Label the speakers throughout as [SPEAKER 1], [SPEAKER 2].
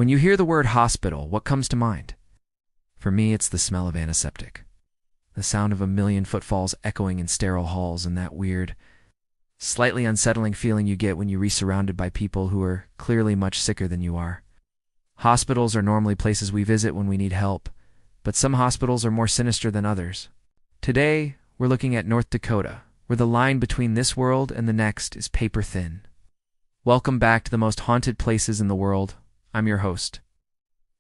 [SPEAKER 1] When you hear the word hospital, what comes to mind? For me, it's the smell of antiseptic. The sound of a million footfalls echoing in sterile halls, and that weird, slightly unsettling feeling you get when you re-surrounded by people who are clearly much sicker than you are. Hospitals are normally places we visit when we need help, but some hospitals are more sinister than others. Today, we're looking at North Dakota, where the line between this world and the next is paper thin. Welcome back to the most haunted places in the world. I'm your host.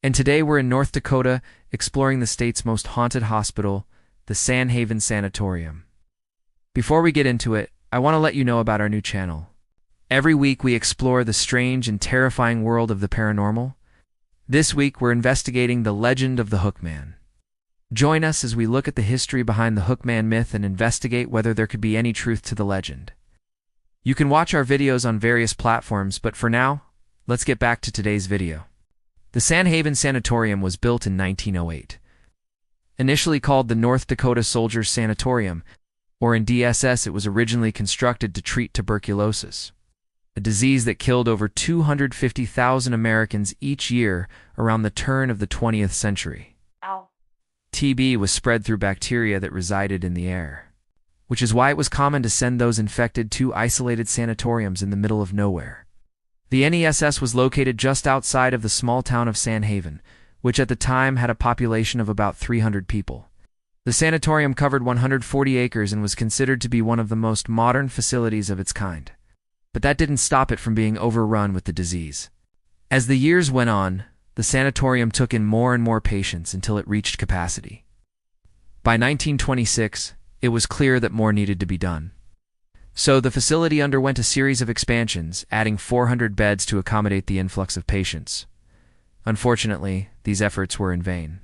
[SPEAKER 1] And today we're in North Dakota, exploring the state's most haunted hospital, the Sanhaven Sanatorium. Before we get into it, I want to let you know about our new channel. Every week we explore the strange and terrifying world of the paranormal. This week we're investigating the legend of the Hookman. Join us as we look at the history behind the Hookman myth and investigate whether there could be any truth to the legend. You can watch our videos on various platforms, but for now, let's get back to today's video. The Sanhaven Sanatorium was built in 1908. Initially called the North Dakota Soldiers Sanatorium, or in DSS, it was originally constructed to treat tuberculosis, a disease that killed over 250,000 Americans each year around the turn of the 20th century.
[SPEAKER 2] Ow.
[SPEAKER 1] TB was spread through bacteria that resided in the air, which is why it was common to send those infected to isolated sanatoriums in the middle of nowhere. The NESS was located just outside of the small town of Sanhaven, which at the time had a population of about 300 people. The sanatorium covered 140 acres and was considered to be one of the most modern facilities of its kind. But that didn't stop it from being overrun with the disease. As the years went on, the sanatorium took in more and more patients until it reached capacity. By 1926, it was clear that more needed to be done. So the facility underwent a series of expansions, adding 400 beds to accommodate the influx of patients. Unfortunately, these efforts were in vain.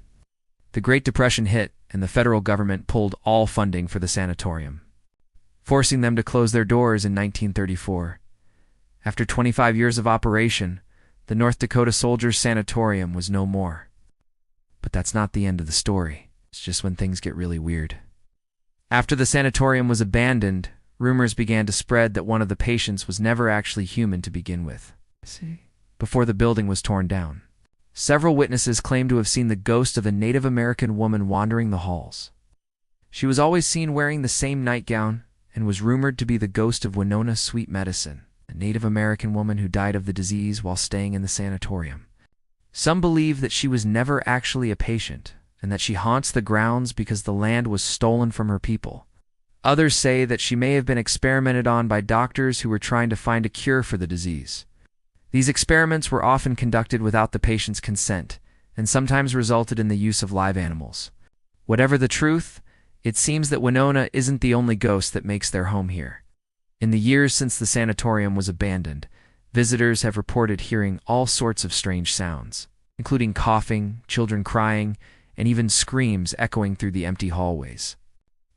[SPEAKER 1] The Great Depression hit, and the federal government pulled all funding for the sanatorium, forcing them to close their doors in 1934. After 25 years of operation, the North Dakota Soldiers Sanatorium was no more. But that's not the end of the story. It's just when things get really weird. After the sanatorium was abandoned, rumors began to spread that one of the patients was never actually human to begin with. Before the building was torn down, several witnesses claimed to have seen the ghost of a Native American woman wandering the halls. She was always seen wearing the same nightgown and was rumored to be the ghost of Winona Sweet Medicine, a Native American woman who died of the disease while staying in the sanatorium. Some believe that she was never actually a patient and that she haunts the grounds because the land was stolen from her people. Others say that she may have been experimented on by doctors who were trying to find a cure for the disease. These experiments were often conducted without the patient's consent, and sometimes resulted in the use of live animals. Whatever the truth, it seems that Winona isn't the only ghost that makes their home here. In the years since the sanatorium was abandoned, visitors have reported hearing all sorts of strange sounds, including coughing, children crying, and even screams echoing through the empty hallways.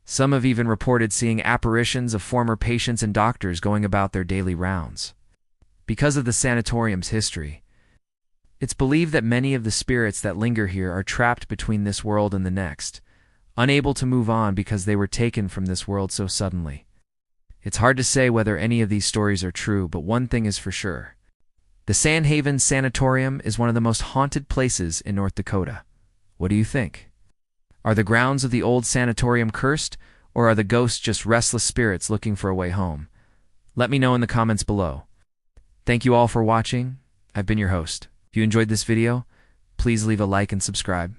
[SPEAKER 1] Some have even reported seeing apparitions of former patients and doctors going about their daily rounds. Because of the sanatorium's history, it's believed that many of the spirits that linger here are trapped between this world and the next, unable to move on because they were taken from this world so suddenly. It's hard to say whether any of these stories are true, but one thing is for sure. The Sanhaven Sanatorium is one of the most haunted places in North Dakota. What do you think? Are the grounds of the old sanatorium cursed, or are the ghosts just restless spirits looking for a way home? Let me know in the comments below. Thank you all for watching. I've been your host. If you enjoyed this video, please leave a like and subscribe.